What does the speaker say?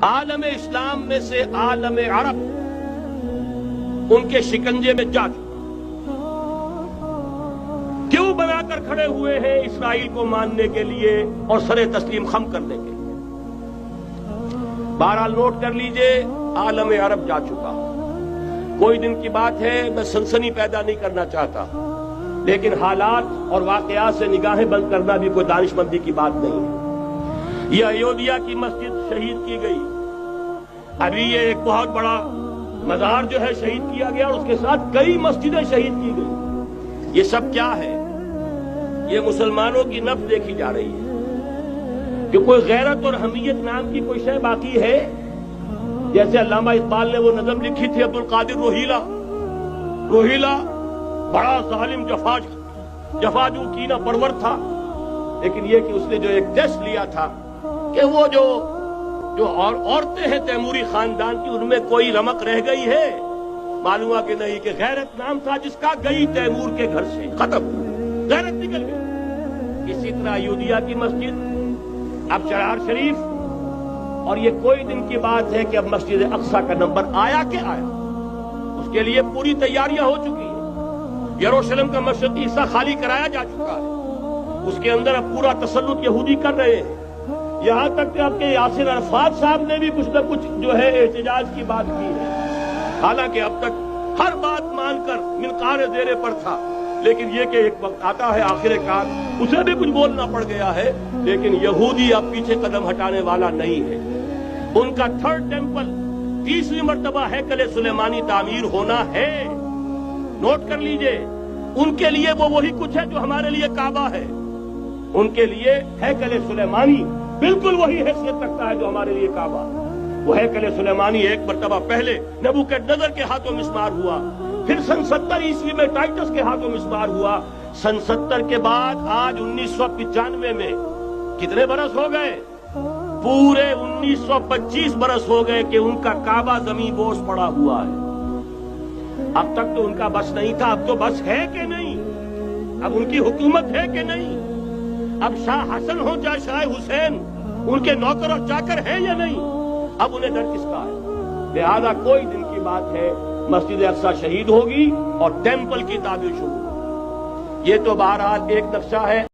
عالم اسلام میں سے عالم عرب ان کے شکنجے میں جا چکا، کیوں بنا کر کھڑے ہوئے ہیں اسرائیل کو ماننے کے لیے اور سر تسلیم خم کرنے کے لیے؟ بہرحال نوٹ کر لیجئے، عالم عرب جا چکا۔ کوئی دن کی بات ہے، میں سنسنی پیدا نہیں کرنا چاہتا، لیکن حالات اور واقعات سے نگاہیں بند کرنا بھی کوئی دانش مندی کی بات نہیں ہے۔ یہ ایودھیا کی مسجد شہید کی گئی، ابھی یہ ایک بہت بڑا مزار جو ہے شہید کیا گیا، اور اس کے ساتھ کئی مسجدیں شہید کی گئی۔ یہ سب کیا ہے؟ یہ مسلمانوں کی نفس دیکھی جا رہی ہے کہ کوئی غیرت اور حمیت نام کی کوئی شے باقی ہے؟ جیسے علامہ اقبال نے وہ نظم لکھی تھی، عبدالقادر روہیلا بڑا ظالم جفاجو کینہ پرور تھا، لیکن یہ کہ اس نے جو ایک ٹیسٹ لیا تھا کہ وہ جو عورتیں ہیں تیموری خاندان کی، ان میں کوئی رمق رہ گئی ہے؟ معلوم ہوا کہ نہیں، کہ غیرت نام تھا جس کا گئی تیمور کے گھر سے، ختم، غیرت نکل گئی۔ اسی طرح ایودھیا کی مسجد، اب چرار شریف، اور یہ کوئی دن کی بات ہے کہ اب مسجد اقصی کا نمبر آیا کہ آیا، اس کے لیے پوری تیاریاں ہو چکی ہیں۔ یروشلم کا مشرقی حصہ خالی کرایا جا چکا ہے، اس کے اندر اب پورا تسلط یہودی کر رہے ہیں، یہاں تک کہ اب کے یاسر عرفات صاحب نے بھی کچھ نہ کچھ جو ہے احتجاج کی بات کی ہے، حالانکہ اب تک ہر بات مان کر منقار زیرے پر تھا، لیکن یہ کہ ایک وقت آتا ہے آخر کار اسے بھی کچھ بولنا پڑ گیا ہے۔ لیکن یہودی اب پیچھے قدم ہٹانے والا نہیں ہے۔ ان کا تھرڈ ٹیمپل، تیسری مرتبہ ہیکل سلیمانی تعمیر ہونا ہے۔ نوٹ کر لیجئے، ان کے لیے وہ وہی کچھ ہے جو ہمارے لیے کعبہ ہے، ان کے لیے ہیکل سلیمانی بالکل وہی حیثیت رکھتا ہے جو ہمارے لیے کعبہ۔ وہ ہیکل سلیمانی ایک مرتبہ پہلے نبوکدنضر کے ہاتھوں مسمار ہوا، پھر سن 70 عیسوی میں ٹائٹس کے ہاتھوں مسمار ہوا، سن 70 کے بعد آج 1995 میں کتنے برس ہو گئے؟ پورے 1925 برس ہو گئے کہ ان کا کعبہ زمین بوس پڑا ہوا ہے۔ اب تک تو ان کا بس نہیں تھا، اب تو بس ہے کہ نہیں؟ اب ان کی حکومت ہے کہ نہیں؟ اب شاہ حسن ہو چاہے شاہ حسین، ان کے نوکر اور چاکر ہیں یا نہیں؟ اب انہیں ڈر کس کا ہے؟ لہذا کوئی دن کی بات ہے، مسجد اقصی شہید ہوگی اور ٹیمپل کی تعمیر شروع ہوگی۔ یہ تو بہرحال ایک نقشہ ہے۔